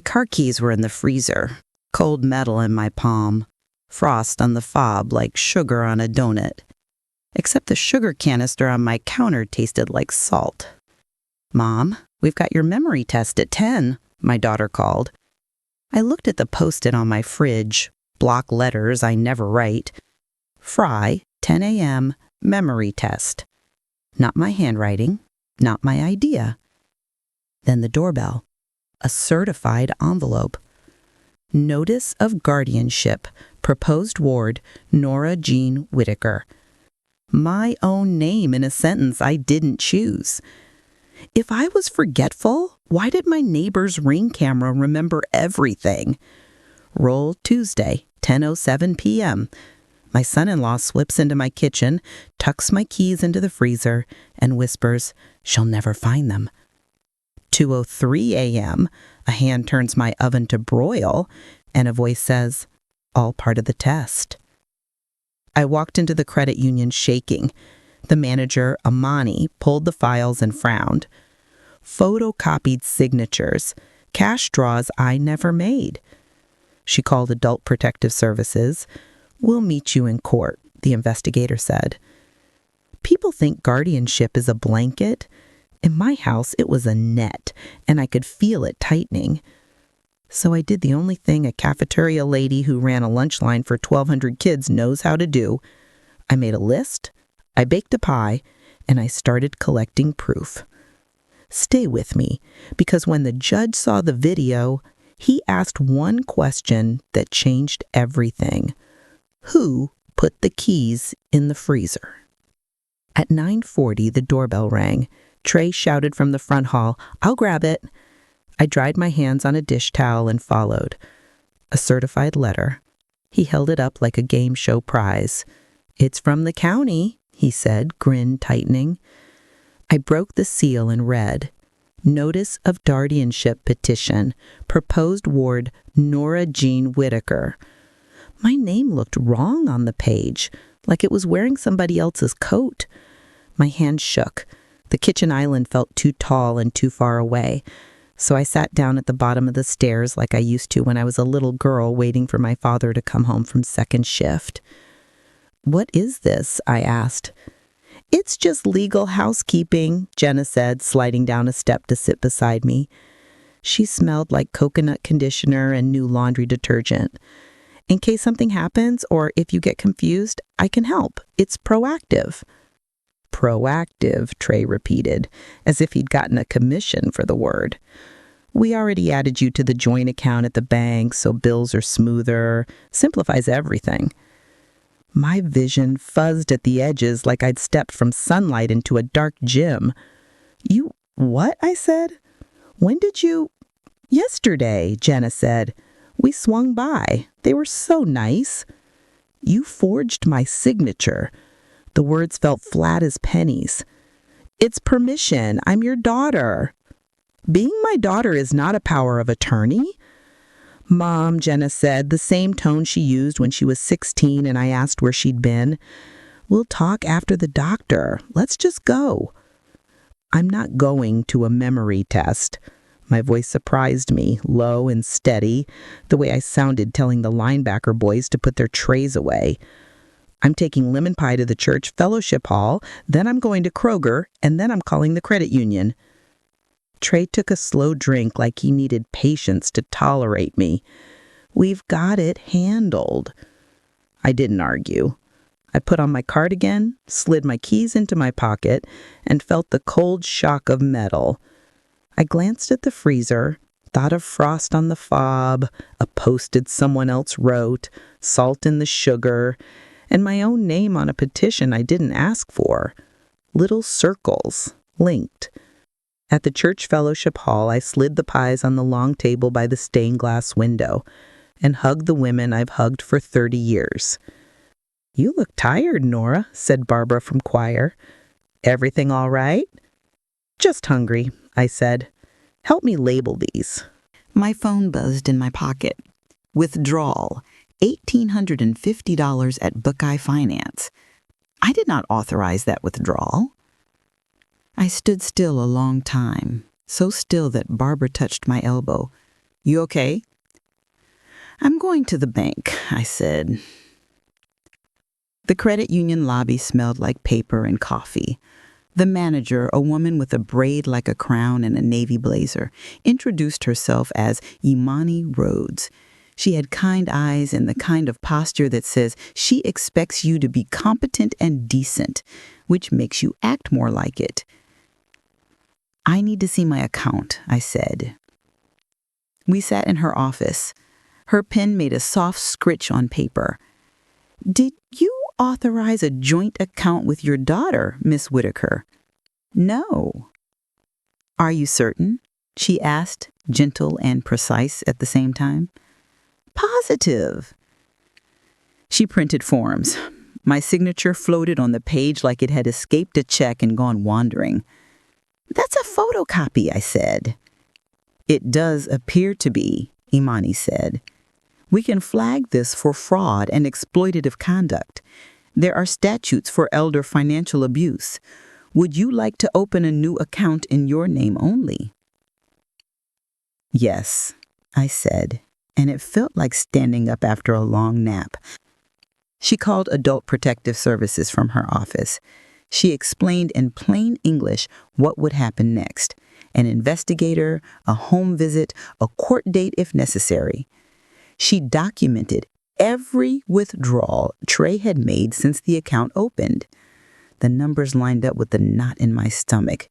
car keys were in the freezer, cold metal in my palm, frost on the fob like sugar on a donut. Except the sugar canister on my counter tasted like salt. "Mom, we've got your memory test at 10, my daughter called. I looked at the post-it on my fridge, block letters I never write. Fry, 10 a.m., memory test. Not my handwriting, not my idea. Then the doorbell. A certified envelope. Notice of guardianship, proposed ward, Nora Jean Whitaker. My own name in a sentence I didn't choose. If I was forgetful, why did my neighbor's Ring camera remember everything? Roll Tuesday, 10:07 p.m. My son-in-law slips into my kitchen, tucks my keys into the freezer, and whispers, "She'll never find them." 2:03 a.m., a hand turns my oven to broil, and a voice says, "All part of the test." I walked into the credit union shaking. The manager, Amani, pulled the files and frowned. Photocopied signatures, cash draws I never made. She called Adult Protective Services. "We'll meet you in court," the investigator said. People think guardianship is a blanket. In my house, it was a net, and I could feel it tightening. So I did the only thing a cafeteria lady who ran a lunch line for 1,200 kids knows how to do. I made a list, I baked a pie, and I started collecting proof. Stay with me, because when the judge saw the video, he asked one question that changed everything. Who put the keys in the freezer? At 9:40, the doorbell rang. Trey shouted from the front hall, "I'll grab it." I dried my hands on a dish towel and followed. A certified letter. He held it up like a game show prize. "It's from the county," he said, grin tightening. I broke the seal and read, "Notice of guardianship petition, proposed ward Nora Jean Whitaker." My name looked wrong on the page, like it was wearing somebody else's coat. My hand shook. The kitchen island felt too tall and too far away, so I sat down at the bottom of the stairs like I used to when I was a little girl waiting for my father to come home from second shift. "What is this?" I asked. "It's just legal housekeeping," Jenna said, sliding down a step to sit beside me. She smelled like coconut conditioner and new laundry detergent. "In case something happens or if you get confused, I can help. It's proactive." "Proactive," Trey repeated, as if he'd gotten a commission for the word. "We already added you to the joint account at the bank, so bills are smoother. Simplifies everything." My vision fuzzed at the edges like I'd stepped from sunlight into a dark gym. "You what?" I said. "When did you—" "Yesterday," Jenna said. "We swung by. They were so nice." "You forged my signature." The words felt flat as pennies. "It's permission. I'm your daughter." "Being my daughter is not a power of attorney." "Mom," Jenna said, the same tone she used when she was 16 and I asked where she'd been. "We'll talk after the doctor. Let's just go." "I'm not going to a memory test." My voice surprised me, low and steady, the way I sounded telling the linebacker boys to put their trays away. "I'm taking lemon pie to the church fellowship hall, then I'm going to Kroger, and then I'm calling the credit union." Trey took a slow drink like he needed patience to tolerate me. "We've got it handled." I didn't argue. I put on my cardigan, slid my keys into my pocket, and felt the cold shock of metal. I glanced at the freezer, thought of frost on the fob, a post-it someone else wrote, salt in the sugar, and my own name on a petition I didn't ask for. Little circles, linked. At the church fellowship hall, I slid the pies on the long table by the stained glass window and hugged the women I've hugged for 30 years. "You look tired, Nora," said Barbara from choir. "Everything all right?" "Just hungry," I said. "Help me label these." My phone buzzed in my pocket. Withdrawal, $1,850 at Buckeye Finance. I did not authorize that withdrawal. I stood still a long time, so still that Barbara touched my elbow. You okay?" "I'm going to the bank," I said. The credit union lobby smelled like paper and coffee. The manager, a woman with a braid like a crown and a navy blazer, introduced herself as Imani Rhodes. She had kind eyes and the kind of posture that says she expects you to be competent and decent, which makes you act more like it. "I need to see my account," I said. We sat in her office. Her pen made a soft scritch on paper. "Did you authorize a joint account with your daughter, Miss Whitaker?" "No." "Are you certain?" she asked, gentle and precise at the same time. "Positive." She printed forms. My signature floated on the page like it had escaped a check and gone wandering. "That's a photocopy," I said. "It does appear to be," Imani said. "We can flag this for fraud and exploitative conduct. There are statutes for elder financial abuse. Would you like to open a new account in your name only?" "Yes," I said, and it felt like standing up after a long nap. She called Adult Protective Services from her office. She explained in plain English what would happen next: an investigator, a home visit, a court date if necessary. She documented every withdrawal Trey had made since the account opened. The numbers lined up with the knot in my stomach.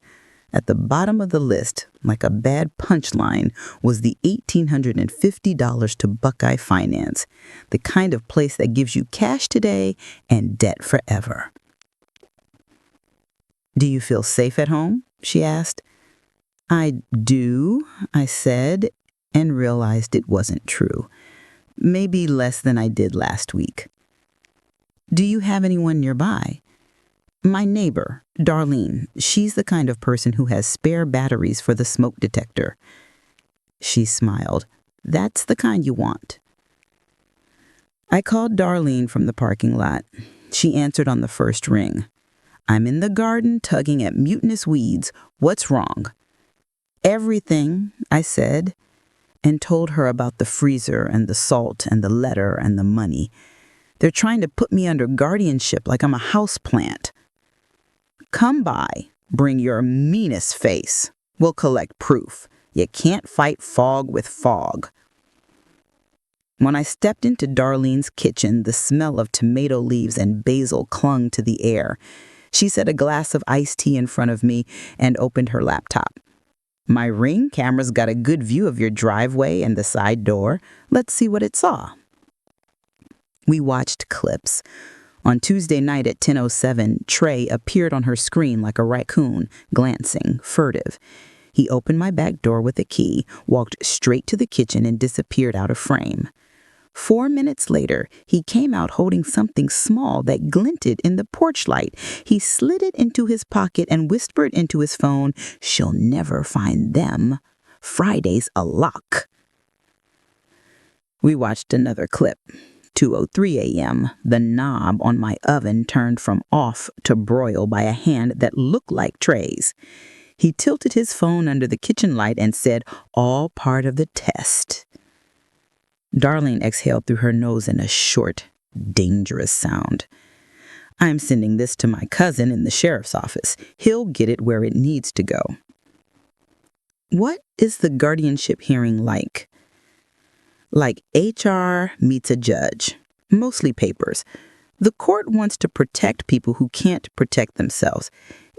At the bottom of the list, like a bad punchline, was the $1,850 to Buckeye Finance, the kind of place that gives you cash today and debt forever. "Do you feel safe at home?" she asked. "I do," I said, and realized it wasn't true. Maybe less than I did last week. "Do you have anyone nearby?" "My neighbor, Darlene. She's the kind of person who has spare batteries for the smoke detector." She smiled. "That's the kind you want." I called Darlene from the parking lot. She answered on the first ring. "I'm in the garden tugging at mutinous weeds. What's wrong?" "Everything," I said, and told her about the freezer and the salt and the letter and the money. "They're trying to put me under guardianship like I'm a houseplant." "Come by. Bring your meanest face. We'll collect proof. You can't fight fog with fog." When I stepped into Darlene's kitchen, the smell of tomato leaves and basil clung to the air. She set a glass of iced tea in front of me and opened her laptop. "My Ring camera's got a good view of your driveway and the side door. Let's see what it saw." We watched clips. On Tuesday night at 10:07, Trey appeared on her screen like a raccoon, glancing, furtive. He opened my back door with a key, walked straight to the kitchen, and disappeared out of frame. 4 minutes later, he came out holding something small that glinted in the porch light. He slid it into his pocket and whispered into his phone, "She'll never find them. Friday's a lock." We watched another clip. 2:03 a.m., the knob on my oven turned from off to broil by a hand that looked like Trey's. He tilted his phone under the kitchen light and said, "All part of the test." Darlene exhaled through her nose in a short, dangerous sound. "I'm sending this to my cousin in the sheriff's office. He'll get it where it needs to go." "What is the guardianship hearing like?" "Like HR meets a judge. Mostly papers. The court wants to protect people who can't protect themselves.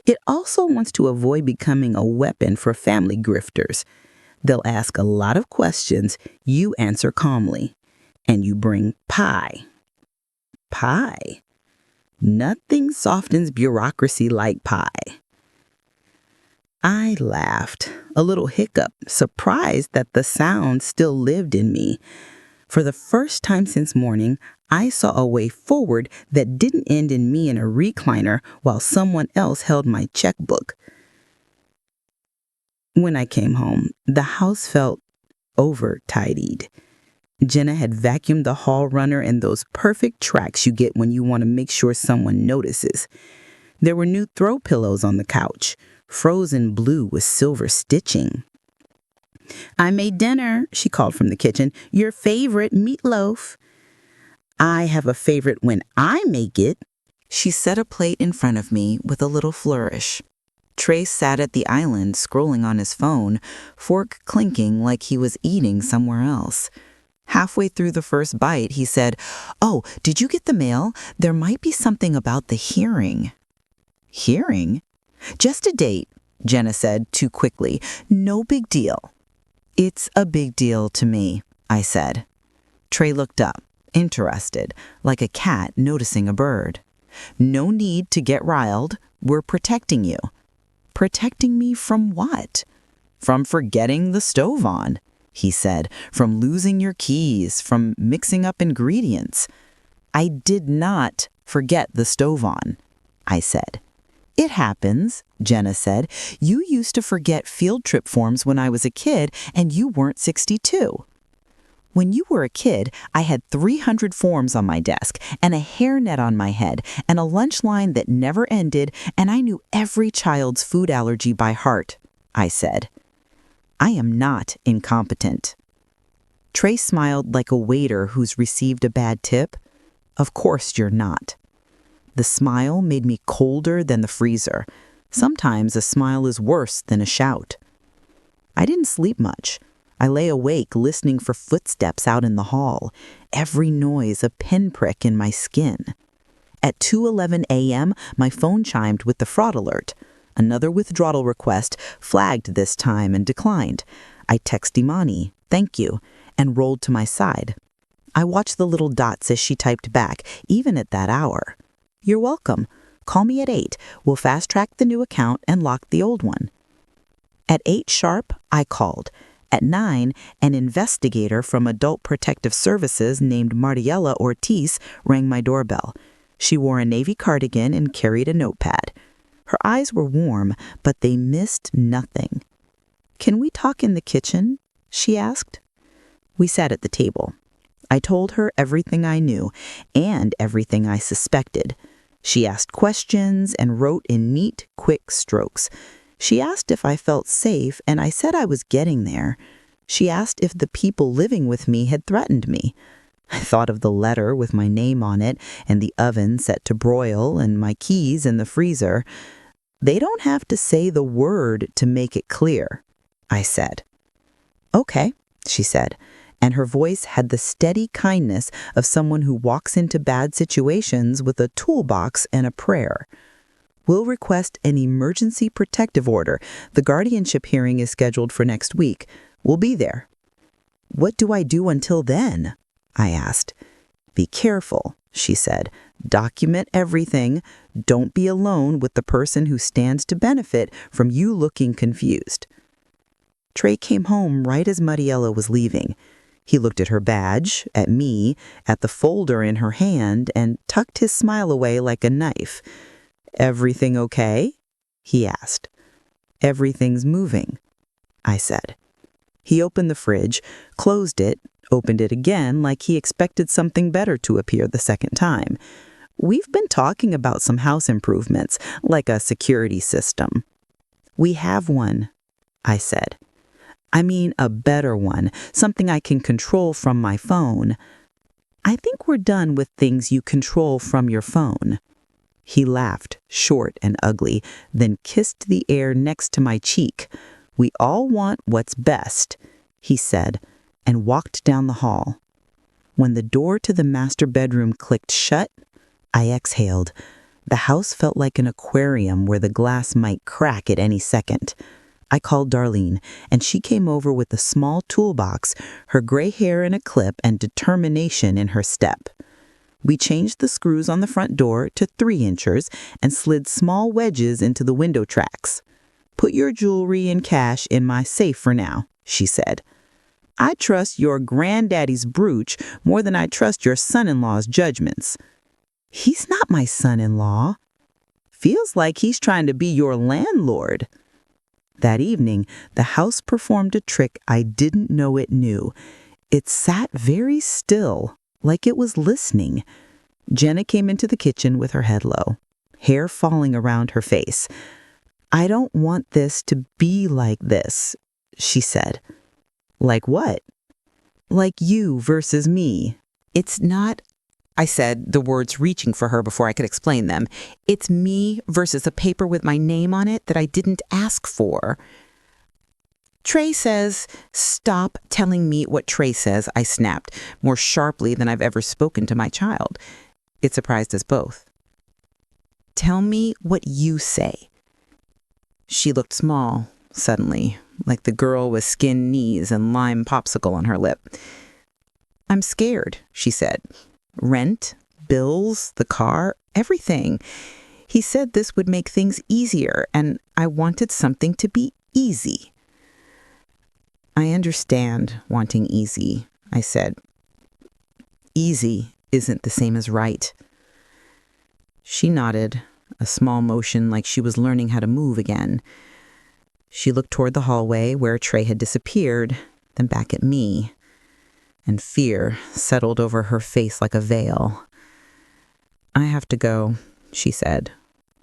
It also wants to avoid becoming a weapon for family grifters. They'll ask a lot of questions. You answer calmly. And you bring pie." "Pie? Nothing softens bureaucracy like pie." I laughed, a little hiccup, surprised that the sound still lived in me. For the first time since morning, I saw a way forward that didn't end in me in a recliner while someone else held my checkbook. When I came home, the house felt over-tidied. Jenna had vacuumed the hall runner in those perfect tracks you get when you want to make sure someone notices. There were new throw pillows on the couch, frozen blue with silver stitching. "I made dinner," she called from the kitchen. "Your favorite meatloaf." "I have a favorite when I make it." She set a plate in front of me with a little flourish. Trey sat at the island scrolling on his phone, fork clinking like he was eating somewhere else. Halfway through the first bite, he said, "Oh, did you get the mail? There might be something about the hearing." "Hearing?" "Just a date," Jenna said too quickly. "No big deal." "It's a big deal to me," I said. Trey looked up, interested, like a cat noticing a bird. "No need to get riled. We're protecting you." "Protecting me from what?" "From forgetting the stove on," he said. "From losing your keys, from mixing up ingredients." "I did not forget the stove on," I said. "It happens," Jenna said. "You used to forget field trip forms when I was a kid, and you weren't 62. When you were a kid, I had 300 forms on my desk, and a hairnet on my head, and a lunch line that never ended, and I knew every child's food allergy by heart," I said. "I am not incompetent." Trey smiled like a waiter who's received a bad tip. "Of course you're not." The smile made me colder than the freezer. Sometimes a smile is worse than a shout. I didn't sleep much. I lay awake listening for footsteps out in the hall, every noise a pinprick in my skin. At 2:11 a.m., my phone chimed with the fraud alert. Another withdrawal request, flagged this time and declined. I texted Imani, "Thank you," and rolled to my side. I watched the little dots as she typed back, even at that hour. "You're welcome. Call me at 8. We'll fast-track the new account and lock the old one." At 8 sharp, I called. At 9, an investigator from Adult Protective Services named Martiella Ortiz rang my doorbell. She wore a navy cardigan and carried a notepad. Her eyes were warm, but they missed nothing. "Can we talk in the kitchen?" she asked. We sat at the table. I told her everything I knew and everything I suspected. She asked questions and wrote in neat, quick strokes. She asked if I felt safe, and I said I was getting there. She asked if the people living with me had threatened me. I thought of the letter with my name on it and the oven set to broil and my keys in the freezer. "They don't have to say the word to make it clear," I said. "Okay," she said, and her voice had the steady kindness of someone who walks into bad situations with a toolbox and a prayer. "We'll request an emergency protective order. The guardianship hearing is scheduled for next week. We'll be there." "What do I do until then?" I asked. "Be careful," she said. "Document everything. Don't be alone with the person who stands to benefit from you looking confused." Trey came home right as Mariella was leaving. He looked at her badge, at me, at the folder in her hand, and tucked his smile away like a knife. "Everything okay?" he asked. "Everything's moving," I said. He opened the fridge, closed it, opened it again like he expected something better to appear the second time. "We've been talking about some house improvements, like a security system." "We have one," I said. "I mean a better one, something I can control from my phone." "I think we're done with things you control from your phone." He laughed, short and ugly, then kissed the air next to my cheek. "We all want what's best," he said, and walked down the hall. When the door to the master bedroom clicked shut, I exhaled. The house felt like an aquarium where the glass might crack at any second. I called Darlene, and she came over with a small toolbox, her gray hair in a clip and determination in her step. We changed the screws on the front door to 3-inchers and slid small wedges into the window tracks. "Put your jewelry and cash in my safe for now," she said. "I trust your granddaddy's brooch more than I trust your son-in-law's judgments." "He's not my son-in-law." "Feels like he's trying to be your landlord." That evening, the house performed a trick I didn't know it knew. It sat very still, like it was listening. Jenna came into the kitchen with her head low, hair falling around her face. "I don't want this to be like this," she said. Like what? Like you versus me. It's not, I said, the words reaching for her before I could explain them. It's me versus a paper with my name on it that I didn't ask for. Trey says, stop telling me what Trey says, I snapped, more sharply than I've ever spoken to my child. It surprised us both. Tell me what you say. She looked small, suddenly, like the girl with skinned knees and lime popsicle on her lip. I'm scared, she said. Rent, bills, the car, everything. He said this would make things easier, and I wanted something to be easy. I understand wanting easy, I said. Easy isn't the same as right. She nodded, a small motion like she was learning how to move again. She looked toward the hallway where Trey had disappeared, then back at me, and fear settled over her face like a veil. I have to go, she said.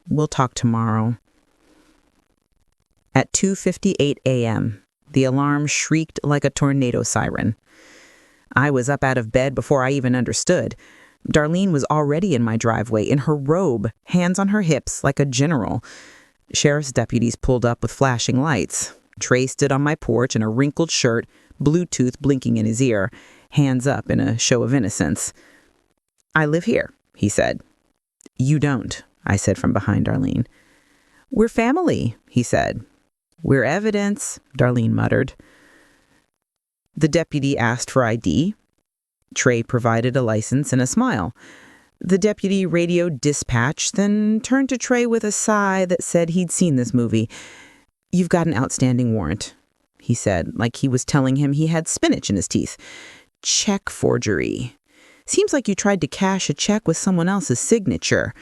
We'll talk tomorrow. At 2:58 a.m., the alarm shrieked like a tornado siren. I was up out of bed before I even understood. Darlene was already in my driveway, in her robe, hands on her hips like a general. Sheriff's deputies pulled up with flashing lights. Trey stood on my porch in a wrinkled shirt, Bluetooth blinking in his ear, hands up in a show of innocence. I live here, he said. You don't, I said from behind Darlene. We're family, he said. We're evidence, Darlene muttered. The deputy asked for ID. Trey provided a license and a smile. The deputy radioed dispatch, then turned to Trey with a sigh that said he'd seen this movie. You've got an outstanding warrant, he said, like he was telling him he had spinach in his teeth. Check forgery. Seems like you tried to cash a check with someone else's signature.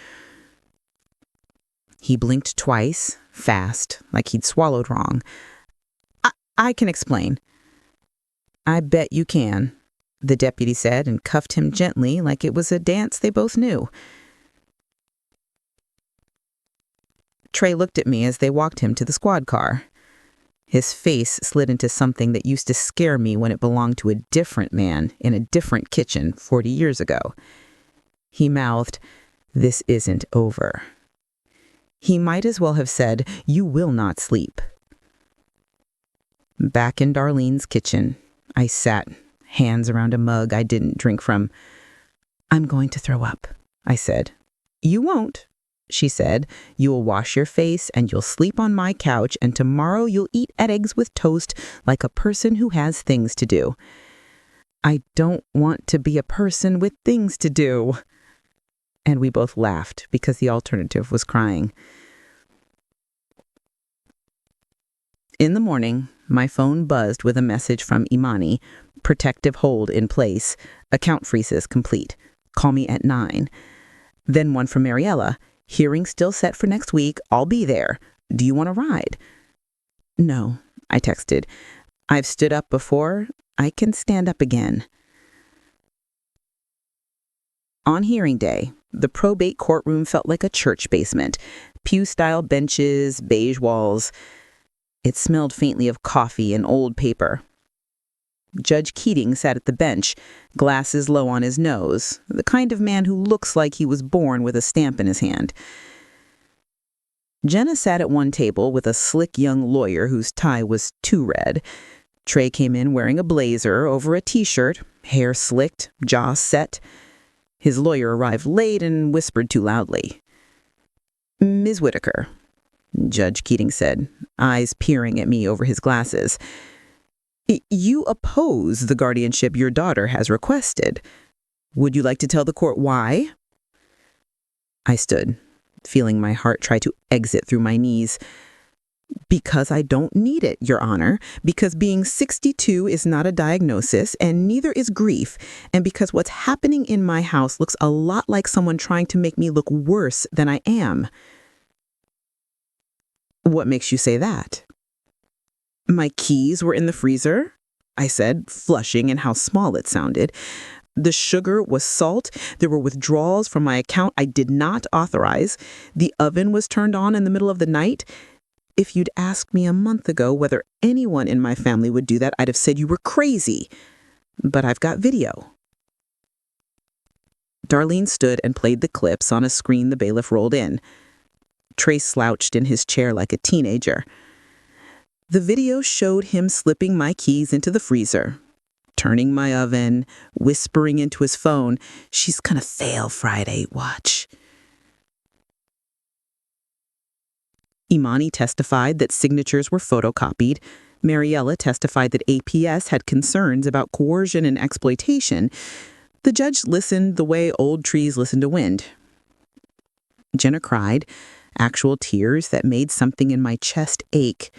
He blinked twice, fast, like he'd swallowed wrong. I can explain. I bet you can, the deputy said and cuffed him gently like it was a dance they both knew. Trey looked at me as they walked him to the squad car. His face slid into something that used to scare me when it belonged to a different man in a different kitchen 40 years ago. He mouthed, "This isn't over." He might as well have said, "You will not sleep." Back in Darlene's kitchen, I sat, hands around a mug I didn't drink from. "I'm going to throw up," I said. "You won't," she said. "You'll wash your face and you'll sleep on my couch, and tomorrow you'll eat eggs with toast like a person who has things to do." I don't want to be a person with things to do. And we both laughed because the alternative was crying. In the morning, my phone buzzed with a message from Imani. Protective hold in place. Account freezes complete. Call me at 9. Then one from Mariella. Hearing still set for next week. I'll be there. Do you want to ride? No, I texted. I've stood up before. I can stand up again. On hearing day, the probate courtroom felt like a church basement. Pew-style benches, beige walls. It smelled faintly of coffee and old paper. Judge Keating sat at the bench, glasses low on his nose, the kind of man who looks like he was born with a stamp in his hand. Jenna sat at one table with a slick young lawyer whose tie was too red. Trey came in wearing a blazer over a t-shirt, hair slicked, jaw set. His lawyer arrived late and whispered too loudly. "Ms. Whitaker," Judge Keating said, eyes peering at me over his glasses. "You oppose the guardianship your daughter has requested. Would you like to tell the court why?" I stood, feeling my heart try to exit through my knees. "Because I don't need it, Your Honor. Because being 62 is not a diagnosis, and neither is grief. And because what's happening in my house looks a lot like someone trying to make me look worse than I am." "What makes you say that?" "My keys were in the freezer," I said, flushing and how small it sounded. "The sugar was salt. There were withdrawals from my account I did not authorize. The oven was turned on in the middle of the night. If you'd asked me a month ago whether anyone in my family would do that, I'd have said you were crazy. But I've got video." Darlene stood and played the clips on a screen the bailiff rolled in. Trey slouched in his chair like a teenager. The video showed him slipping my keys into the freezer, turning my oven, whispering into his phone, "She's gonna fail Friday, watch." Imani testified that signatures were photocopied. Mariella testified that APS had concerns about coercion and exploitation. The judge listened the way old trees listen to wind. Jenna cried, actual tears that made something in my chest ache.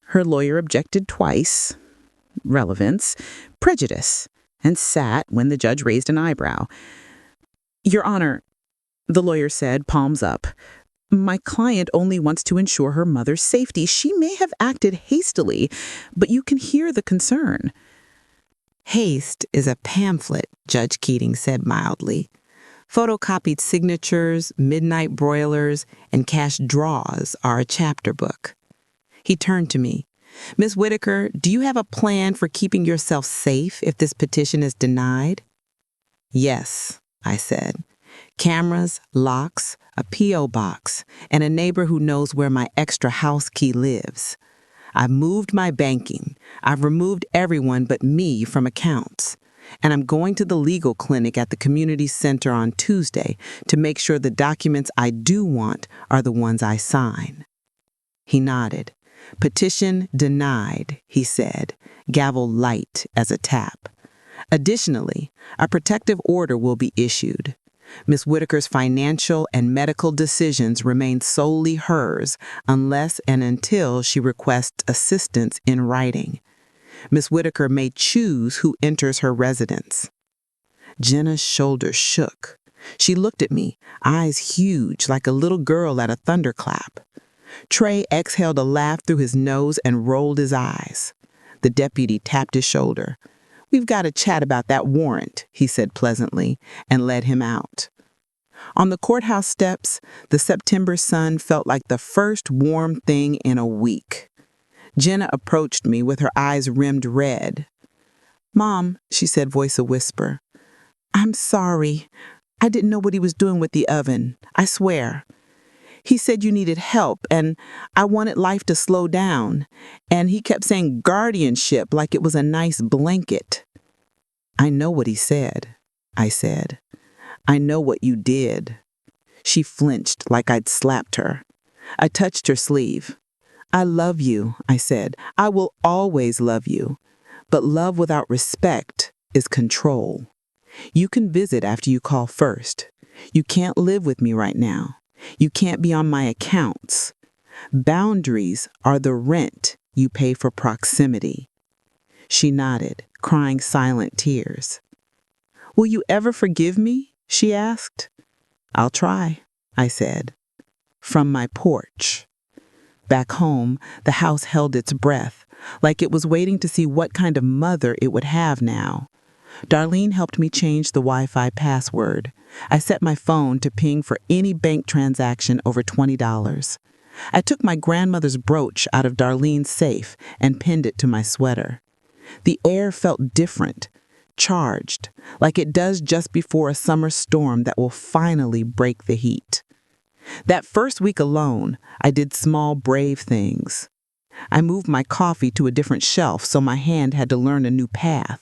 Her lawyer objected twice. Relevance, prejudice, and sat when the judge raised an eyebrow. "Your Honor," the lawyer said, palms up, "my client only wants to ensure her mother's safety. She may have acted hastily, but you can hear the concern." "Haste is a pamphlet," Judge Keating said mildly. "Photocopied signatures, midnight broilers, and cash draws are a chapter book." He turned to me. "Ms. Whitaker, do you have a plan for keeping yourself safe if this petition is denied?" "Yes," I said. "Cameras, locks, a P.O. box, and a neighbor who knows where my extra house key lives. I've moved my banking. I've removed everyone but me from accounts. And I'm going to the legal clinic at the community center on Tuesday to make sure the documents I do want are the ones I sign." He nodded. "Petition denied," he said, gavel light as a tap. "Additionally, a protective order will be issued. Ms. Whitaker's financial and medical decisions remain solely hers unless and until she requests assistance in writing. Ms. Whitaker may choose who enters her residence." Jenna's shoulders shook. She looked at me, eyes huge like a little girl at a thunderclap. Trey exhaled a laugh through his nose and rolled his eyes. The deputy tapped his shoulder. "We've got to chat about that warrant," he said pleasantly, and led him out. On the courthouse steps, the September sun felt like the first warm thing in a week. Jenna approached me with her eyes rimmed red. "Mom," she said, voice a whisper, "I'm sorry. I didn't know what he was doing with the oven. I swear. He said you needed help, and I wanted life to slow down, and he kept saying guardianship like it was a nice blanket." "I know what he said," I said. "I know what you did." She flinched like I'd slapped her. I touched her sleeve. "I love you," I said. "I will always love you. But love without respect is control. You can visit after you call first. You can't live with me right now. You can't be on my accounts. Boundaries are the rent you pay for proximity." She nodded, crying silent tears. "Will you ever forgive me?" she asked. "I'll try," I said. From my porch. Back home, the house held its breath, like it was waiting to see what kind of mother it would have now. Darlene helped me change the Wi-Fi password. I set my phone to ping for any bank transaction over $20. I took my grandmother's brooch out of Darlene's safe and pinned it to my sweater. The air felt different, charged, like it does just before a summer storm that will finally break the heat. That first week alone, I did small, brave things. I moved my coffee to a different shelf so my hand had to learn a new path.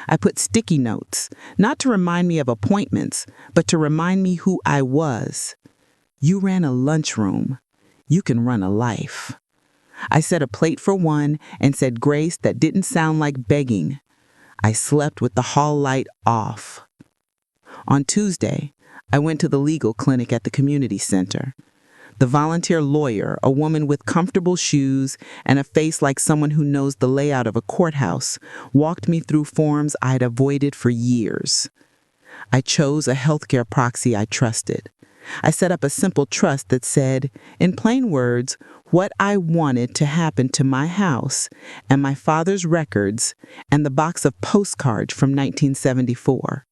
I put sticky notes, not to remind me of appointments, but to remind me who I was. You ran a lunchroom. You can run a life. I set a plate for one and said grace that didn't sound like begging. I slept with the hall light off. On Tuesday, I went to the legal clinic at the community center. The volunteer lawyer, a woman with comfortable shoes and a face like someone who knows the layout of a courthouse, walked me through forms I'd avoided for years. I chose a healthcare proxy I trusted. I set up a simple trust that said, in plain words, what I wanted to happen to my house and my father's records and the box of postcards from 1974.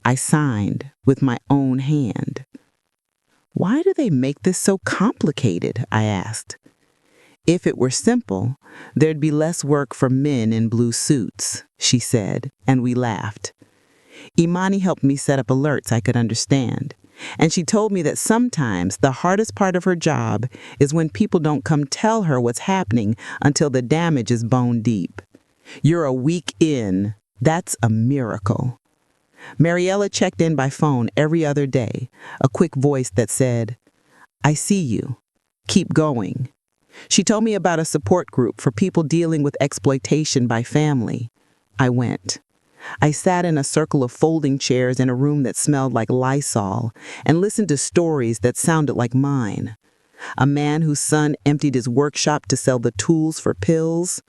I signed with my own hand. "Why do they make this so complicated?" I asked. If it were simple, there'd be less work for men in blue suits, she said, and we laughed. Imani helped me set up alerts I could understand, and she told me that sometimes the hardest part of her job is when people don't come tell her what's happening until the damage is bone deep. You're a week in. That's a miracle. Mariella checked in by phone every other day, a quick voice that said, "I see you. Keep going." She told me about a support group for people dealing with exploitation by family. I went. I sat in a circle of folding chairs in a room that smelled like Lysol and listened to stories that sounded like mine. A man whose son emptied his workshop to sell the tools for pills.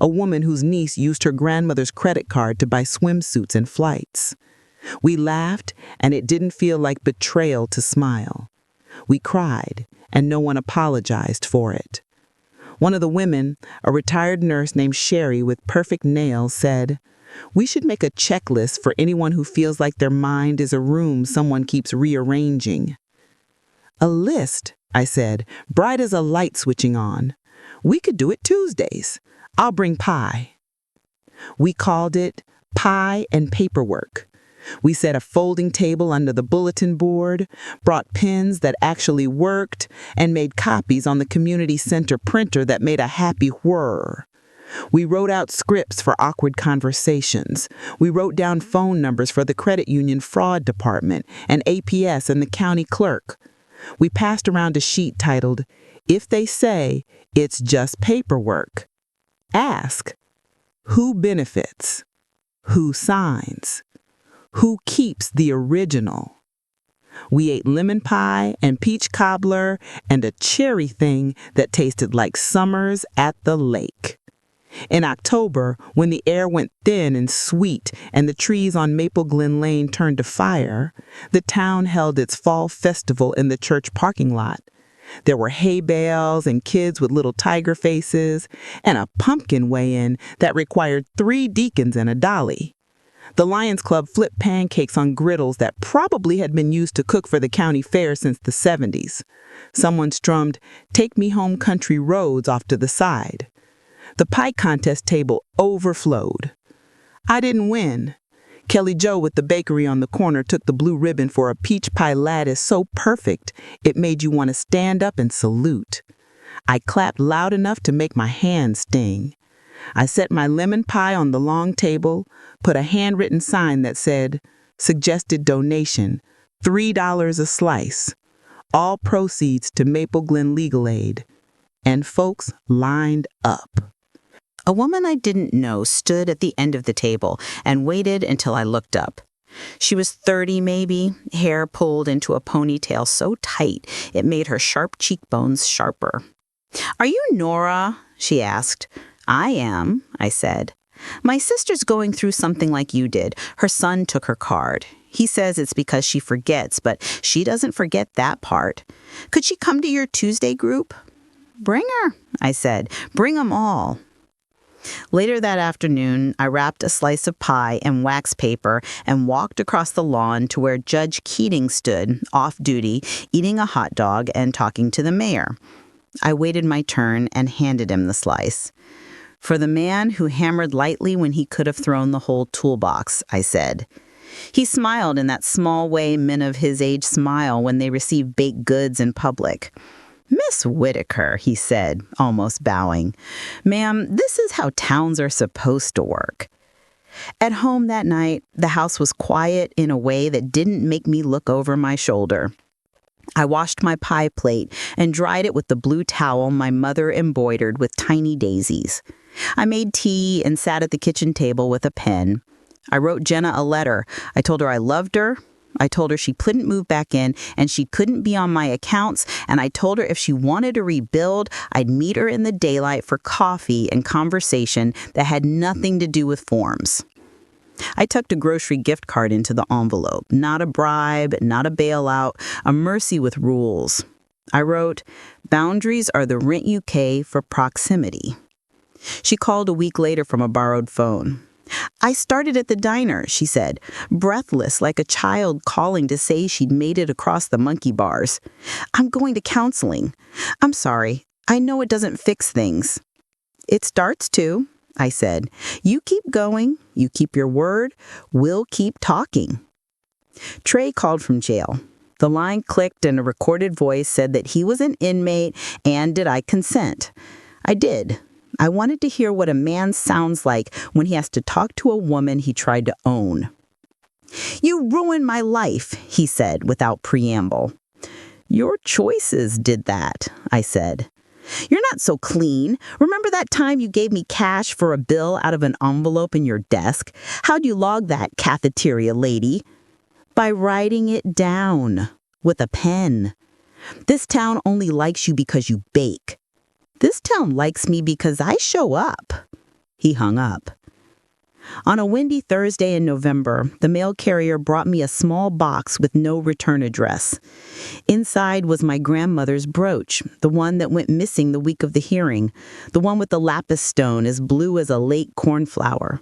A woman whose niece used her grandmother's credit card to buy swimsuits and flights. We laughed, and it didn't feel like betrayal to smile. We cried, and no one apologized for it. One of the women, a retired nurse named Sherry with perfect nails, said, "We should make a checklist for anyone who feels like their mind is a room someone keeps rearranging." "A list," I said, bright as a light switching on. "We could do it Tuesdays. I'll bring pie." We called it Pie and Paperwork. We set a folding table under the bulletin board, brought pens that actually worked, and made copies on the community center printer that made a happy whir. We wrote out scripts for awkward conversations. We wrote down phone numbers for the credit union fraud department and APS and the county clerk. We passed around a sheet titled, "If they say it's just paperwork, ask, who benefits? Who signs? Who keeps the original?" We ate lemon pie and peach cobbler and a cherry thing that tasted like summers at the lake. In October, when the air went thin and sweet and the trees on Maple Glen Lane turned to fire, the town held its fall festival in the church parking lot. There were hay bales and kids with little tiger faces and a pumpkin weigh-in that required 3 deacons and a dolly. The Lions Club flipped pancakes on griddles that probably had been used to cook for the county fair since the 70s. Someone strummed "Take Me Home Country Roads" off to the side. The pie contest table overflowed. I didn't win. Kelly Jo with the bakery on the corner took the blue ribbon for a peach pie lattice so perfect it made you want to stand up and salute. I clapped loud enough to make my hands sting. I set my lemon pie on the long table, put a handwritten sign that said, "Suggested donation, $3 a slice. All proceeds to Maple Glen Legal Aid." And folks lined up. A woman I didn't know stood at the end of the table and waited until I looked up. She was 30 maybe, hair pulled into a ponytail so tight it made her sharp cheekbones sharper. "Are you Nora?" she asked. "I am," I said. "My sister's going through something like you did. Her son took her card. He says it's because she forgets, but she doesn't forget that part. Could she come to your Tuesday group?" "Bring her," I said. "Bring 'em all." Later that afternoon, I wrapped a slice of pie in wax paper and walked across the lawn to where Judge Keating stood, off duty, eating a hot dog and talking to the mayor. I waited my turn and handed him the slice. "For the man who hammered lightly when he could have thrown the whole toolbox," I said. He smiled in that small way men of his age smile when they receive baked goods in public. "Miss Whitaker," he said, almost bowing. "Ma'am, this is how towns are supposed to work." At home that night, the house was quiet in a way that didn't make me look over my shoulder. I washed my pie plate and dried it with the blue towel my mother embroidered with tiny daisies. I made tea and sat at the kitchen table with a pen. I wrote Jenna a letter. I told her I loved her. I told her she couldn't move back in and she couldn't be on my accounts, and I told her if she wanted to rebuild, I'd meet her in the daylight for coffee and conversation that had nothing to do with forms. I tucked a grocery gift card into the envelope. Not a bribe, not a bailout, a mercy with rules. I wrote, "Boundaries are the rent you pay for proximity." She called a week later from a borrowed phone. "I started at the diner," she said, breathless like a child calling to say she'd made it across the monkey bars. "I'm going to counseling. I'm sorry. I know it doesn't fix things. It starts to, I said. You keep going, you keep your word, we'll keep talking. Trey called from jail. The line clicked and a recorded voice said that he was an inmate and did I consent. I did. I wanted to hear what a man sounds like when he has to talk to a woman he tried to own. You ruined my life, he said without preamble. Your choices did that, I said. You're not so clean. Remember that time you gave me cash for a bill out of an envelope in your desk? How'd you log that, cafeteria lady? By writing it down with a pen. This town only likes you because you bake. This town likes me because I show up. He hung up. On a windy Thursday in November, the mail carrier brought me a small box with no return address. Inside was my grandmother's brooch, the one that went missing the week of the hearing, the one with the lapis stone as blue as a late cornflower.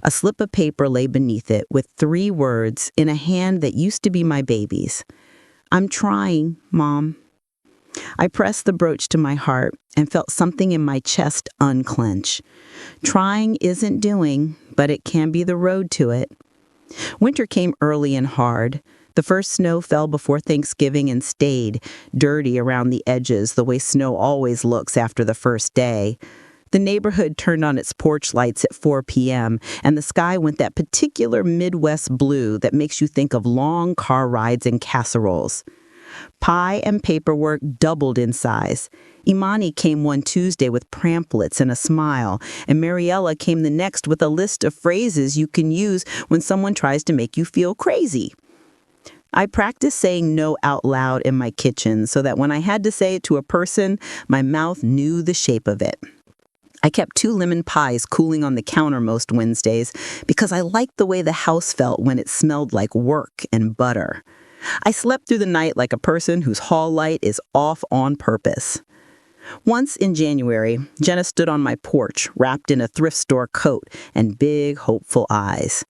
A slip of paper lay beneath it with 3 words in a hand that used to be my baby's. I'm trying, Mom. I pressed the brooch to my heart and felt something in my chest unclench. Trying isn't doing, but it can be the road to it. Winter came early and hard. The first snow fell before Thanksgiving and stayed, dirty around the edges the way snow always looks after the first day. The neighborhood turned on its porch lights at 4 p.m., and the sky went that particular Midwest blue that makes you think of long car rides and casseroles. Pie and paperwork doubled in size. Imani came one Tuesday with pamphlets and a smile, and Mariella came the next with a list of phrases you can use when someone tries to make you feel crazy. I practiced saying no out loud in my kitchen so that when I had to say it to a person, my mouth knew the shape of it. I kept 2 lemon pies cooling on the counter most Wednesdays because I liked the way the house felt when it smelled like work and butter. I slept through the night like a person whose hall light is off on purpose. Once in January, Jenna stood on my porch, wrapped in a thrift store coat and big, hopeful eyes.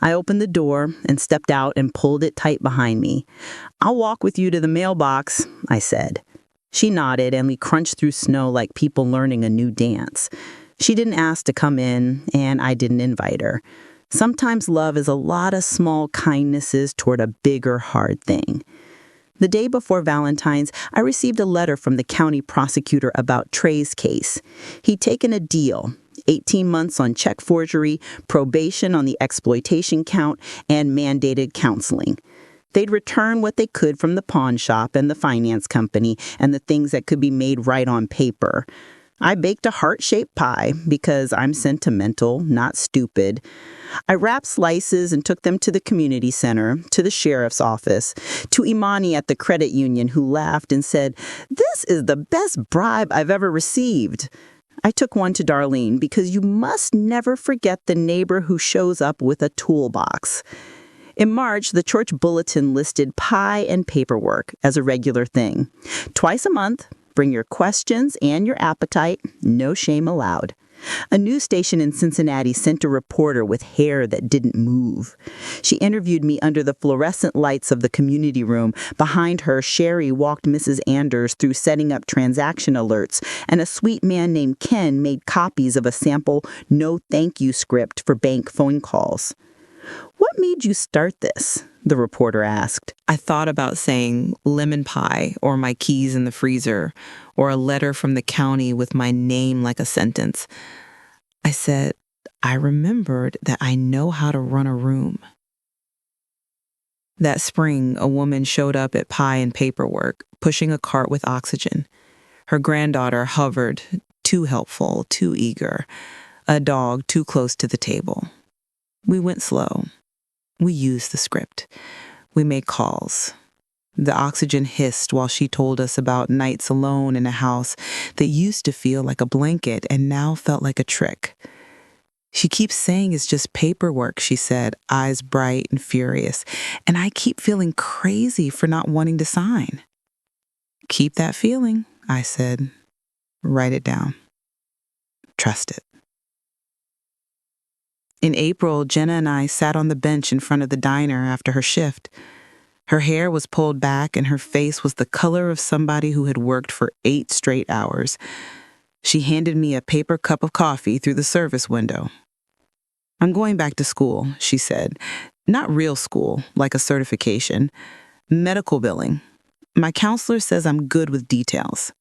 I opened the door and stepped out and pulled it tight behind me. I'll walk with you to the mailbox, I said. She nodded, and we crunched through snow like people learning a new dance. She didn't ask to come in, and I didn't invite her. Sometimes love is a lot of small kindnesses toward a bigger, hard thing. The day before Valentine's, I received a letter from the county prosecutor about Trey's case. He'd taken a deal, 18 months on check forgery, probation on the exploitation count, and mandated counseling. They'd return what they could from the pawn shop and the finance company and the things that could be made right on paper. I baked a heart-shaped pie because I'm sentimental, not stupid. I wrapped slices and took them to the community center, to the sheriff's office, to Imani at the credit union who laughed and said, "This is the best bribe I've ever received." I took one to Darlene because you must never forget the neighbor who shows up with a toolbox. In March, the church bulletin listed pie and paperwork as a regular thing. Twice a month, bring your questions and your appetite, no shame allowed. A news station in Cincinnati sent a reporter with hair that didn't move. She interviewed me under the fluorescent lights of the community room. Behind her, Sherry walked Mrs. Anders through setting up transaction alerts, and a sweet man named Ken made copies of a sample no thank you script for bank phone calls. "What made you start this?" the reporter asked. I thought about saying lemon pie or my keys in the freezer or a letter from the county with my name like a sentence. I said, I remembered that I know how to run a room. That spring, a woman showed up at Pie and Paperwork, pushing a cart with oxygen. Her granddaughter hovered, too helpful, too eager, a dog too close to the table. We went slow. We used the script. We made calls. The oxygen hissed while she told us about nights alone in a house that used to feel like a blanket and now felt like a trick. She keeps saying it's just paperwork, she said, eyes bright and furious, and I keep feeling crazy for not wanting to sign. Keep that feeling, I said. Write it down. Trust it. In April, Jenna and I sat on the bench in front of the diner after her shift. Her hair was pulled back and her face was the color of somebody who had worked for 8 straight hours. She handed me a paper cup of coffee through the service window. "I'm going back to school," she said. "Not real school, like a certification. Medical billing. My counselor says I'm good with details."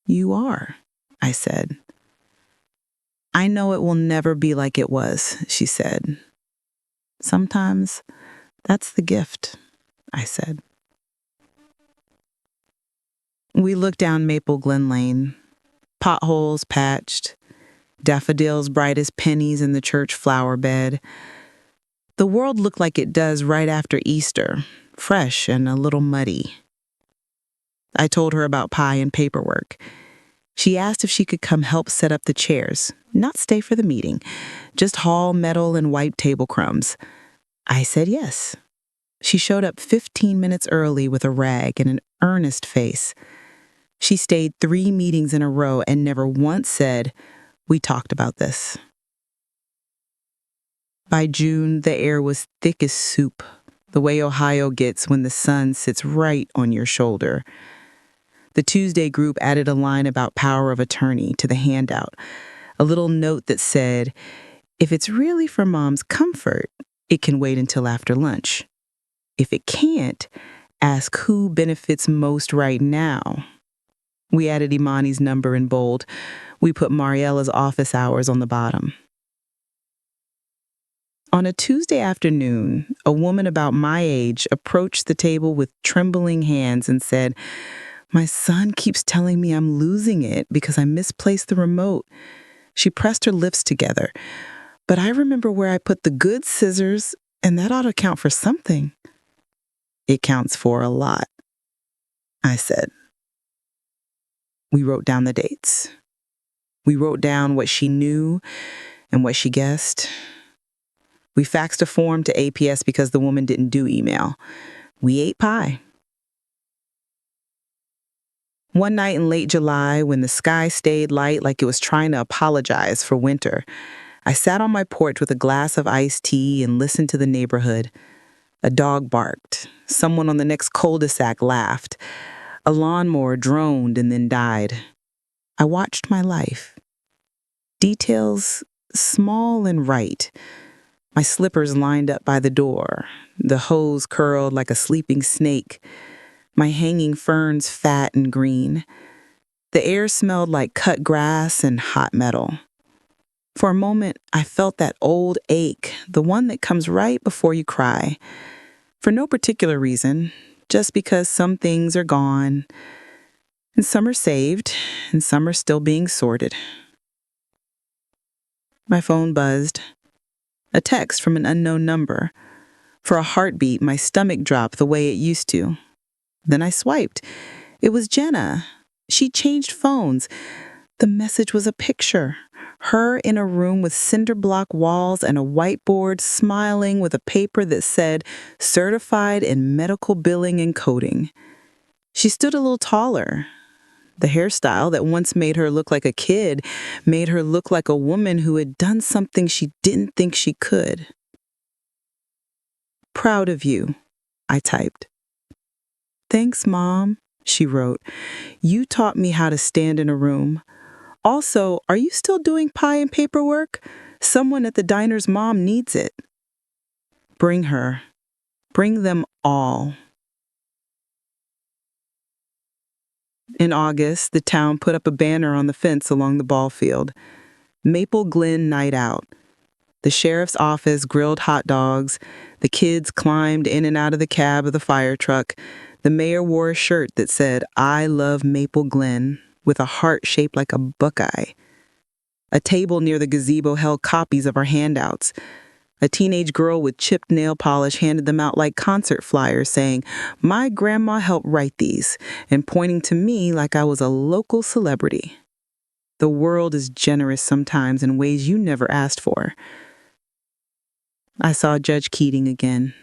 "You are," I said. "I know it will never be like it was," she said. "Sometimes that's the gift," I said. We looked down Maple Glen Lane. Potholes patched, daffodils bright as pennies in the church flower bed. The world looked like it does right after Easter, fresh and a little muddy. I told her about pie and paperwork. She asked if she could come help set up the chairs, not stay for the meeting, just haul metal and wipe table crumbs. I said yes. She showed up 15 minutes early with a rag and an earnest face. She stayed 3 meetings in a row and never once said, "We talked about this." By June, the air was thick as soup, the way Ohio gets when the sun sits right on your shoulder. The Tuesday group added a line about power of attorney to the handout, a little note that said, "If it's really for Mom's comfort, it can wait until after lunch. If it can't, ask who benefits most right now." We added Imani's number in bold. We put Mariella's office hours on the bottom. On a Tuesday afternoon, a woman about my age approached the table with trembling hands and said, "My son keeps telling me I'm losing it because I misplaced the remote." She pressed her lips together. "But I remember where I put the good scissors, and that ought to count for something." "It counts for a lot," I said. We wrote down the dates. We wrote down what she knew and what she guessed. We faxed a form to APS because the woman didn't do email. We ate pie. One night in late July, when the sky stayed light like it was trying to apologize for winter, I sat on my porch with a glass of iced tea and listened to the neighborhood. A dog barked. Someone on the next cul-de-sac laughed. A lawnmower droned and then died. I watched my life. Details small and right. My slippers lined up by the door, the hose curled like a sleeping snake, my hanging ferns fat and green. The air smelled like cut grass and hot metal. For a moment, I felt that old ache, the one that comes right before you cry. For no particular reason, just because some things are gone, and some are saved, and some are still being sorted. My phone buzzed. A text from an unknown number. For a heartbeat, my stomach dropped the way it used to. Then I swiped. It was Jenna. She changed phones. The message was a picture. Her in a room with cinder block walls and a whiteboard, smiling with a paper that said, "Certified in Medical Billing and Coding." She stood a little taller. The hairstyle that once made her look like a kid made her look like a woman who had done something she didn't think she could. "Proud of you," I typed. "Thanks, Mom," she wrote. "You taught me how to stand in a room. Also, are you still doing pie and paperwork? Someone at the diner's mom needs it." Bring her. Bring them all. In August, the town put up a banner on the fence along the ball field. Maple Glen Night Out. The sheriff's office grilled hot dogs. The kids climbed in and out of the cab of the fire truck. The mayor wore a shirt that said, "I love Maple Glen," with a heart shaped like a buckeye. A table near the gazebo held copies of our handouts. A teenage girl with chipped nail polish handed them out like concert flyers saying, "My grandma helped write these," and pointing to me like I was a local celebrity. The world is generous sometimes in ways you never asked for. I saw Judge Keating again.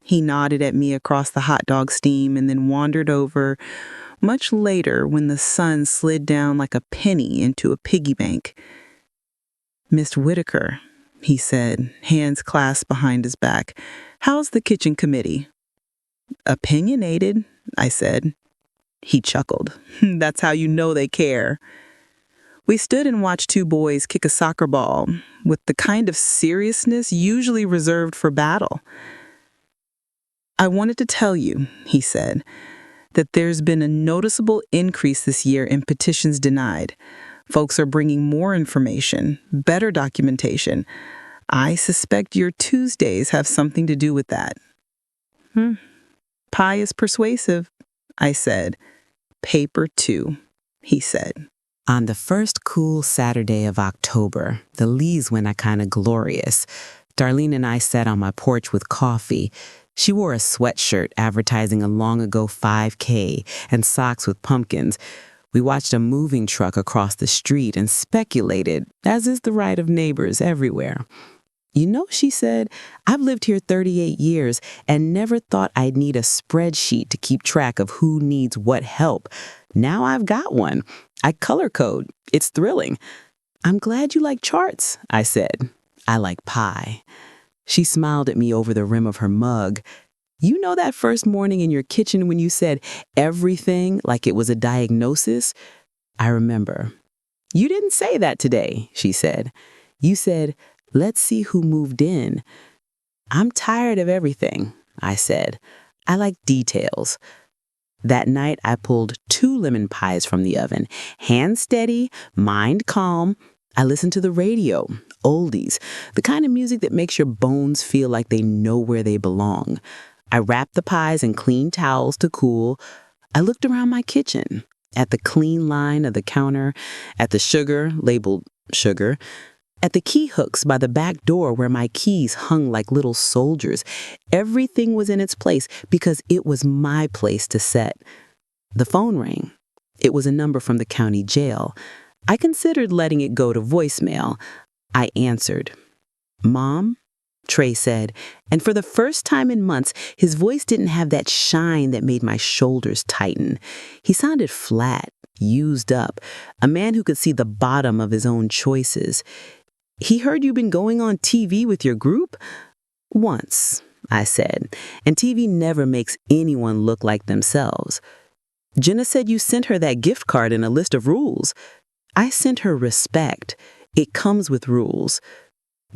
He nodded at me across the hot dog steam and then wandered over much later when the sun slid down like a penny into a piggy bank. "Miss Whitaker," he said, hands clasped behind his back, "how's the kitchen committee?" "Opinionated," I said. He chuckled. "That's how you know they care." We stood and watched two boys kick a soccer ball with the kind of seriousness usually reserved for battle. "I wanted to tell you," he said, "that there's been a noticeable increase this year in petitions denied. Folks are bringing more information, better documentation. I suspect your Tuesdays have something to do with that." "Pie is persuasive," I said. "Paper too," he said. On the first cool Saturday of October, the leaves went kind of glorious. Darlene and I sat on my porch with coffee. She wore a sweatshirt advertising a long-ago 5K and socks with pumpkins. We watched a moving truck across the street and speculated, as is the right of neighbors everywhere. "You know," she said, "I've lived here 38 years and never thought I'd need a spreadsheet to keep track of who needs what help. Now I've got one. I color code. It's thrilling." "I'm glad you like charts," I said. "I like pie." She smiled at me over the rim of her mug. "You know that first morning in your kitchen when you said everything like it was a diagnosis?" I remember. "You didn't say that today," she said. "You said, 'Let's see who moved in.'" "I'm tired of everything," I said. "I like details." That night, I pulled 2 lemon pies from the oven. Hand steady, mind calm. I listened to the radio, oldies, the kind of music that makes your bones feel like they know where they belong. I wrapped the pies in clean towels to cool. I looked around my kitchen, at the clean line of the counter, at the sugar labeled sugar, at the key hooks by the back door where my keys hung like little soldiers. Everything was in its place because it was my place to set. The phone rang. It was a number from the county jail. I considered letting it go to voicemail. I answered. "Mom?" Trey said, and for the first time in months, his voice didn't have that shine that made my shoulders tighten. He sounded flat, used up, a man who could see the bottom of his own choices. "He heard you've been going on TV with your group?" "Once," I said, "and TV never makes anyone look like themselves." "Jenna said you sent her that gift card and a list of rules." "I sent her respect. It comes with rules."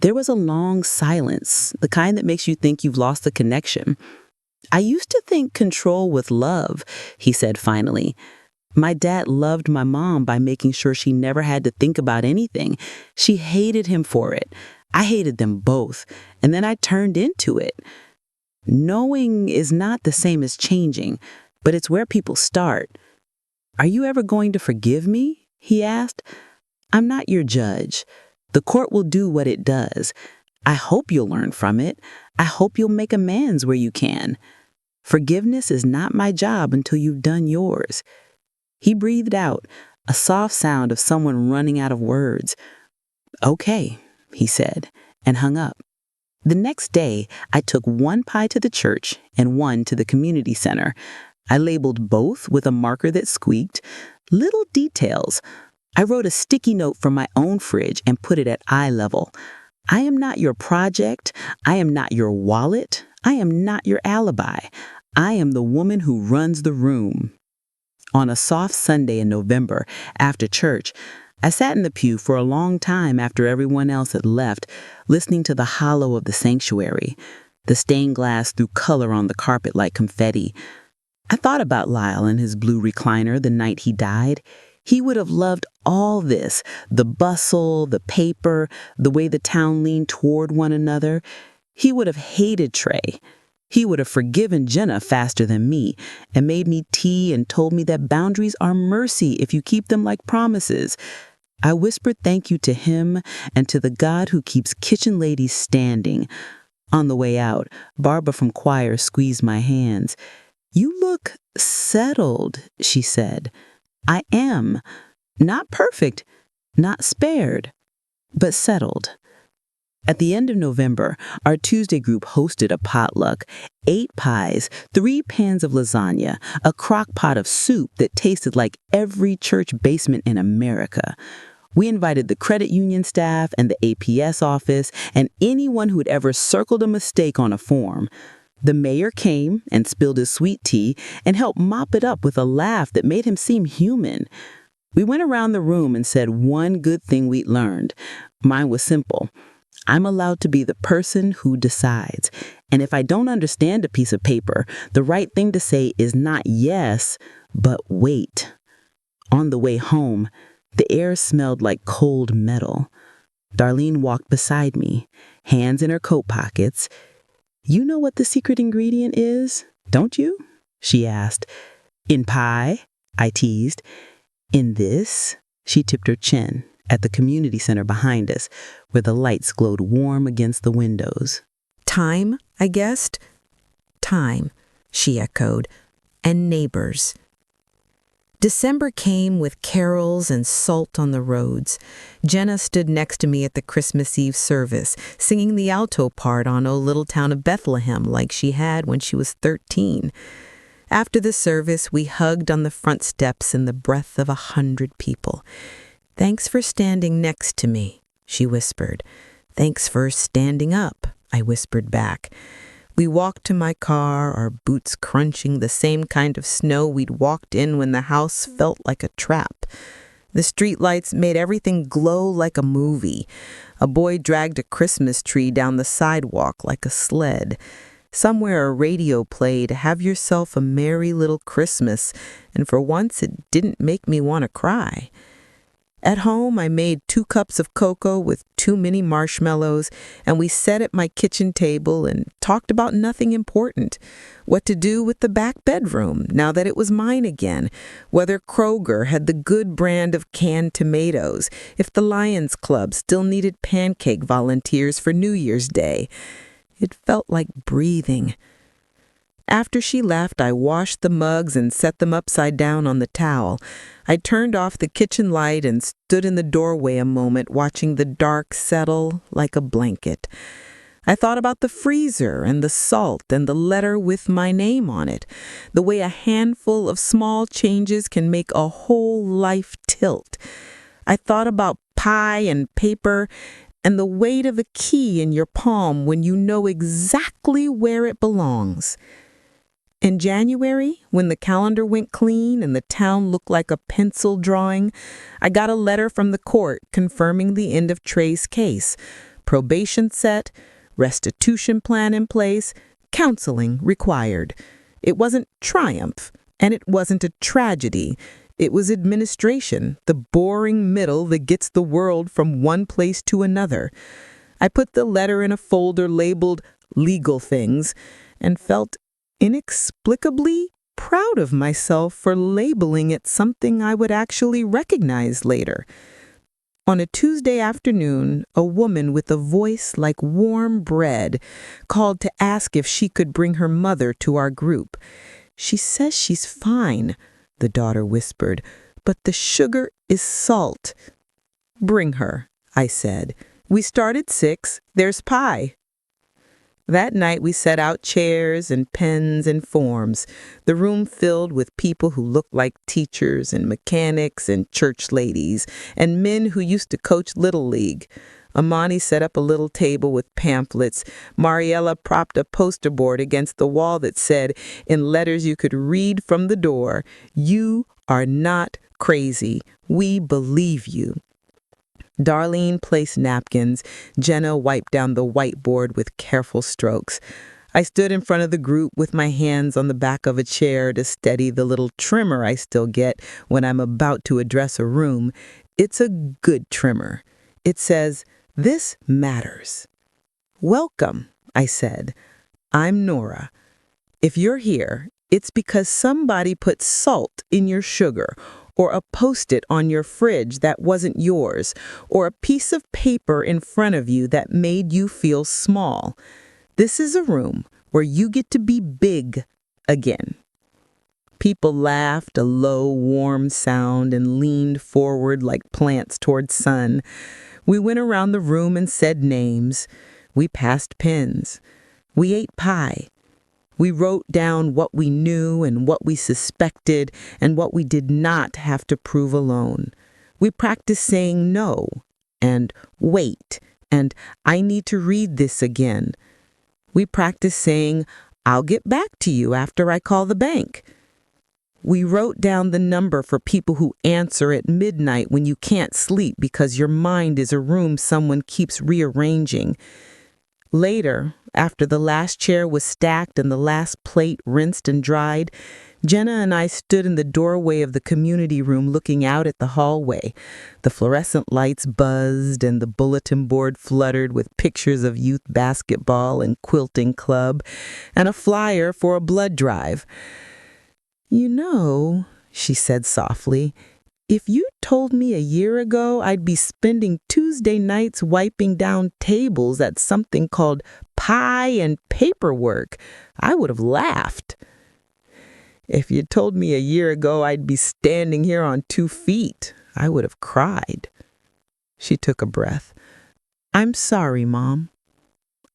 There was a long silence, the kind that makes you think you've lost the connection. "I used to think control was love," he said finally. "My dad loved my mom by making sure she never had to think about anything. She hated him for it. I hated them both, and then I turned into it." Knowing is not the same as changing, but it's where people start. "Are you ever going to forgive me?" he asked. "I'm not your judge. The court will do what it does. I hope you'll learn from it. I hope you'll make amends where you can. Forgiveness is not my job until you've done yours." He breathed out, a soft sound of someone running out of words. "Okay," he said, and hung up. The next day, I took 1 pie to the church and 1 to the community center. I labeled both with a marker that squeaked. Little details. I wrote a sticky note from my own fridge and put it at eye level. "I am not your project. I am not your wallet. I am not your alibi. I am the woman who runs the room." On a soft Sunday in November, after church, I sat in the pew for a long time after everyone else had left, listening to the hollow of the sanctuary. The stained glass threw color on the carpet like confetti. I thought about Lyle in his blue recliner the night he died. He would have loved all this, the bustle, the paper, the way the town leaned toward one another. He would have hated Trey. He would have forgiven Jenna faster than me and made me tea and told me that boundaries are mercy if you keep them like promises. I whispered thank you to him and to the God who keeps kitchen ladies standing. On the way out, Barbara from choir squeezed my hands. "You look settled," she said. "I am. Not perfect, not spared, but settled." At the end of November, our Tuesday group hosted a potluck, 8 pies, 3 pans of lasagna, a crock pot of soup that tasted like every church basement in America. We invited the credit union staff and the APS office and anyone who had ever circled a mistake on a form. The mayor came and spilled his sweet tea and helped mop it up with a laugh that made him seem human. We went around the room and said one good thing we'd learned. Mine was simple. I'm allowed to be the person who decides. And if I don't understand a piece of paper, the right thing to say is not yes, but wait. On the way home, the air smelled like cold metal. Darlene walked beside me, hands in her coat pockets. "You know what the secret ingredient is, don't you?" she asked. "In pie?" I teased. "In this?" She tipped her chin at the community center behind us, where the lights glowed warm against the windows. "Time, I guessed." "Time," she echoed, "and neighbors." December came with carols and salt on the roads. Jenna stood next to me at the Christmas Eve service, singing the alto part on "O Little Town of Bethlehem" like she had when she was 13. After the service, we hugged on the front steps in the breath of 100 people. "Thanks for standing next to me," she whispered. "Thanks for standing up," I whispered back. We walked to my car, our boots crunching the same kind of snow we'd walked in when the house felt like a trap. The streetlights made everything glow like a movie. A boy dragged a Christmas tree down the sidewalk like a sled. Somewhere a radio played, "Have yourself a merry little Christmas," and for once it didn't make me want to cry. At home, I made 2 cups of cocoa with 2 mini marshmallows, and we sat at my kitchen table and talked about nothing important. What to do with the back bedroom, now that it was mine again, whether Kroger had the good brand of canned tomatoes, if the Lions Club still needed pancake volunteers for New Year's Day. It felt like breathing. After she left, I washed the mugs and set them upside down on the towel. I turned off the kitchen light and stood in the doorway a moment, watching the dark settle like a blanket. I thought about the freezer and the salt and the letter with my name on it, the way a handful of small changes can make a whole life tilt. I thought about pie and paper and the weight of a key in your palm when you know exactly where it belongs. In January, when the calendar went clean and the town looked like a pencil drawing, I got a letter from the court confirming the end of Trey's case. Probation set, restitution plan in place, counseling required. It wasn't triumph, and it wasn't a tragedy. It was administration, the boring middle that gets the world from one place to another. I put the letter in a folder labeled "Legal Things" and felt inexplicably proud of myself for labeling it something I would actually recognize later. On a Tuesday afternoon, a woman with a voice like warm bread called to ask if she could bring her mother to our group. "She says she's fine," the daughter whispered, "but the sugar is salt." "Bring her," I said. "We start at 6. There's pie." That night we set out chairs and pens and forms, the room filled with people who looked like teachers and mechanics and church ladies, and men who used to coach Little League. Amani set up a little table with pamphlets. Mariella propped a poster board against the wall that said, in letters you could read from the door, "You are not crazy. We believe you." Darlene placed napkins. Jenna wiped down the whiteboard with careful strokes. I stood in front of the group with my hands on the back of a chair to steady the little tremor I still get when I'm about to address a room. It's a good tremor. It says, "This matters." "Welcome," I said. "I'm Nora. If you're here, it's because somebody put salt in your sugar, or a Post-it on your fridge that wasn't yours, or a piece of paper in front of you that made you feel small. This is a room where you get to be big again." People laughed, a low, warm sound, and leaned forward like plants toward sun. We went around the room and said names. We passed pens. We ate pie. We wrote down what we knew and what we suspected and what we did not have to prove alone. We practiced saying no and wait and "I need to read this again." We practiced saying I'll get back to you after I call the bank. We wrote down the number for people who answer at midnight when you can't sleep because your mind is a room someone keeps rearranging. Later, after the last chair was stacked and the last plate rinsed and dried, Jenna and I stood in the doorway of the community room looking out at the hallway. The fluorescent lights buzzed and the bulletin board fluttered with pictures of youth basketball and quilting club and a flyer for a blood drive. "You know," she said softly, "if you told me a year ago I'd be spending Tuesday nights wiping down tables at something called pie and paperwork, I would have laughed. If you told me a year ago I'd be standing here on 2 feet, I would have cried." She took a breath. "I'm sorry, Mom.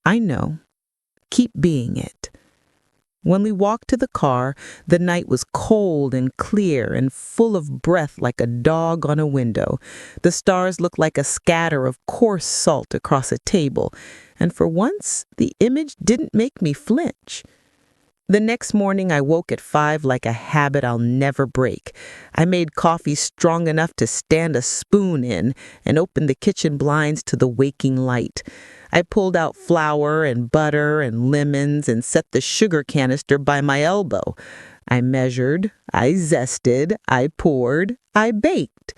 I know. Keep being it." When we walked to the car, the night was cold and clear and full of breath like a dog on a window. The stars looked like a scatter of coarse salt across a table, and for once, the image didn't make me flinch. The next morning, I woke at 5 like a habit I'll never break. I made coffee strong enough to stand a spoon in and opened the kitchen blinds to the waking light. I pulled out flour and butter and lemons and set the sugar canister by my elbow. I measured, I zested, I poured, I baked.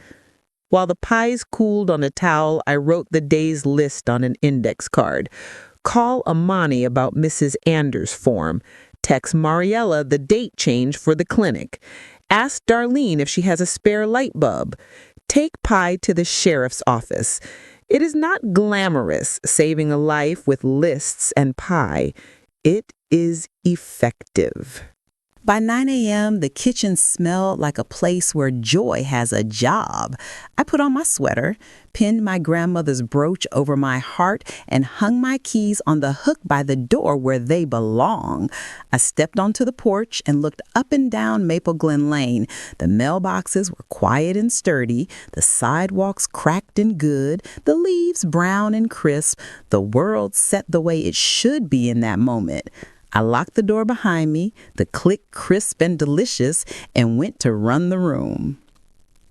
While the pies cooled on a towel, I wrote the day's list on an index card. Call Amani about Mrs. Anders' form. Text Mariella the date change for the clinic. Ask Darlene if she has a spare light bulb. Take pie to the sheriff's office. It is not glamorous saving a life with lists and pie. It is effective. By 9 a.m., the kitchen smelled like a place where joy has a job. I put on my sweater, pinned my grandmother's brooch over my heart, and hung my keys on the hook by the door where they belong. I stepped onto the porch and looked up and down Maple Glen Lane. The mailboxes were quiet and sturdy, the sidewalks cracked and good, the leaves brown and crisp, the world set the way it should be in that moment. I locked the door behind me, the click crisp and delicious, and went to run the room.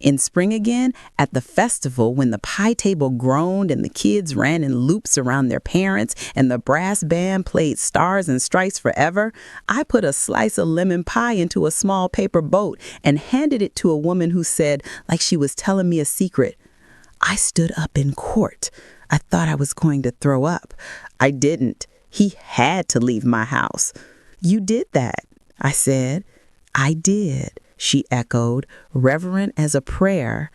In spring again, at the festival, when the pie table groaned and the kids ran in loops around their parents and the brass band played Stars and Stripes Forever, I put a slice of lemon pie into a small paper boat and handed it to a woman who said, like she was telling me a secret, "I stood up in court. I thought I was going to throw up. I didn't. He had to leave my house." "You did that," I said. "I did," she echoed, reverent as a prayer.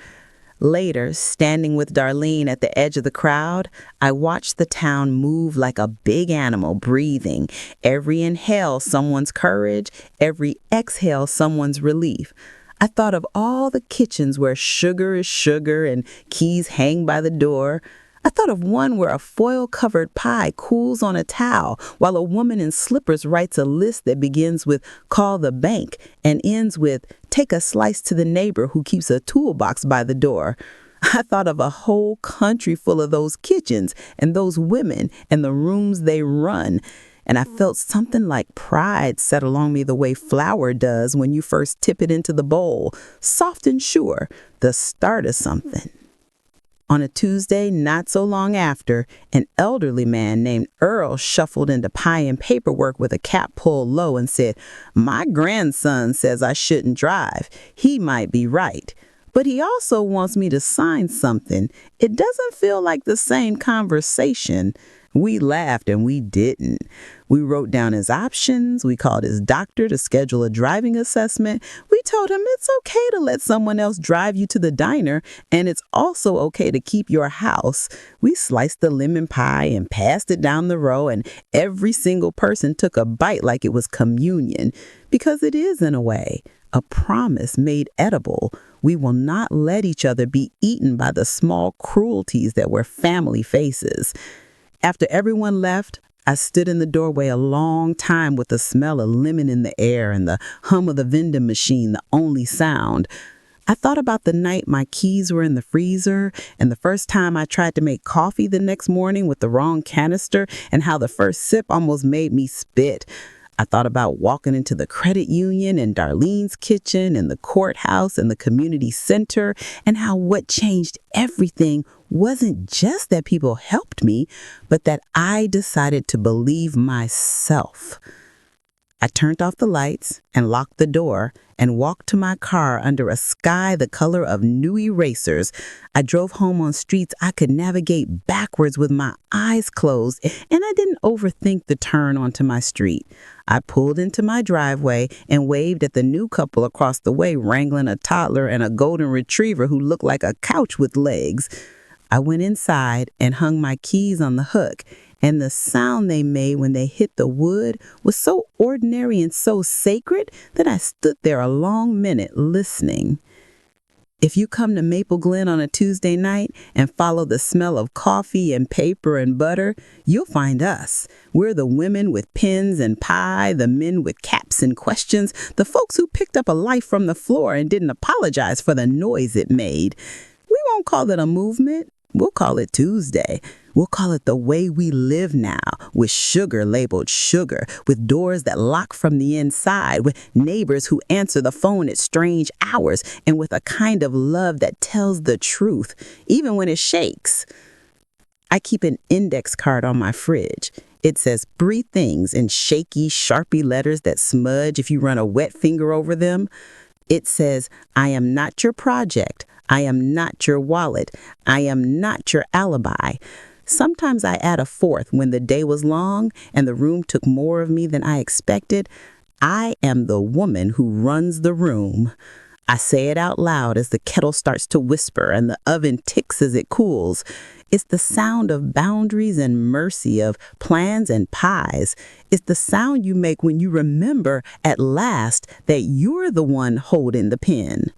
Later, standing with Darlene at the edge of the crowd, I watched the town move like a big animal breathing. Every inhale, someone's courage. Every exhale, someone's relief. I thought of all the kitchens where sugar is sugar and keys hang by the door. I thought of one where a foil-covered pie cools on a towel while a woman in slippers writes a list that begins with "call the bank" and ends with "take a slice to the neighbor who keeps a toolbox by the door." I thought of a whole country full of those kitchens and those women and the rooms they run. And I felt something like pride set along me the way flour does when you first tip it into the bowl, soft and sure, the start of something. On a Tuesday, not so long after, an elderly man named Earl shuffled into pie and paperwork with a cap pulled low and said, "My grandson says I shouldn't drive. He might be right. But he also wants me to sign something. It doesn't feel like the same conversation." We laughed and we didn't. We wrote down his options. We called his doctor to schedule a driving assessment. We told him it's okay to let someone else drive you to the diner, and it's also okay to keep your house. We sliced the lemon pie and passed it down the row, and every single person took a bite like it was communion, because it is, in a way, a promise made edible. We will not let each other be eaten by the small cruelties that were family faces. After everyone left, I stood in the doorway a long time with the smell of lemon in the air and the hum of the vending machine, the only sound. I thought about the night my keys were in the freezer and the first time I tried to make coffee the next morning with the wrong canister and how the first sip almost made me spit. I thought about walking into the credit union and Darlene's kitchen and the courthouse and the community center, and how what changed everything wasn't just that people helped me, but that I decided to believe myself. I turned off the lights and locked the door and walked to my car under a sky the color of new erasers. I drove home on streets I could navigate backwards with my eyes closed, and I didn't overthink the turn onto my street. I pulled into my driveway and waved at the new couple across the way wrangling a toddler and a golden retriever who looked like a couch with legs. I went inside and hung my keys on the hook, and the sound they made when they hit the wood was so ordinary and so sacred that I stood there a long minute listening. If you come to Maple Glen on a Tuesday night and follow the smell of coffee and paper and butter, you'll find us. We're the women with pens and pie, the men with caps and questions, the folks who picked up a life from the floor and didn't apologize for the noise it made. We won't call it a movement. We'll call it Tuesday. We'll call it the way we live now, with sugar labeled sugar, with doors that lock from the inside, with neighbors who answer the phone at strange hours, and with a kind of love that tells the truth, even when it shakes. I keep an index card on my fridge. It says 3 things in shaky, Sharpie letters that smudge if you run a wet finger over them. It says, I am not your project. I am not your wallet. I am not your alibi. Sometimes I add a 4th when the day was long and the room took more of me than I expected. I am the woman who runs the room. I say it out loud as the kettle starts to whisper and the oven ticks as it cools. It's the sound of boundaries and mercy, of plans and pies. It's the sound you make when you remember at last that you're the one holding the pen.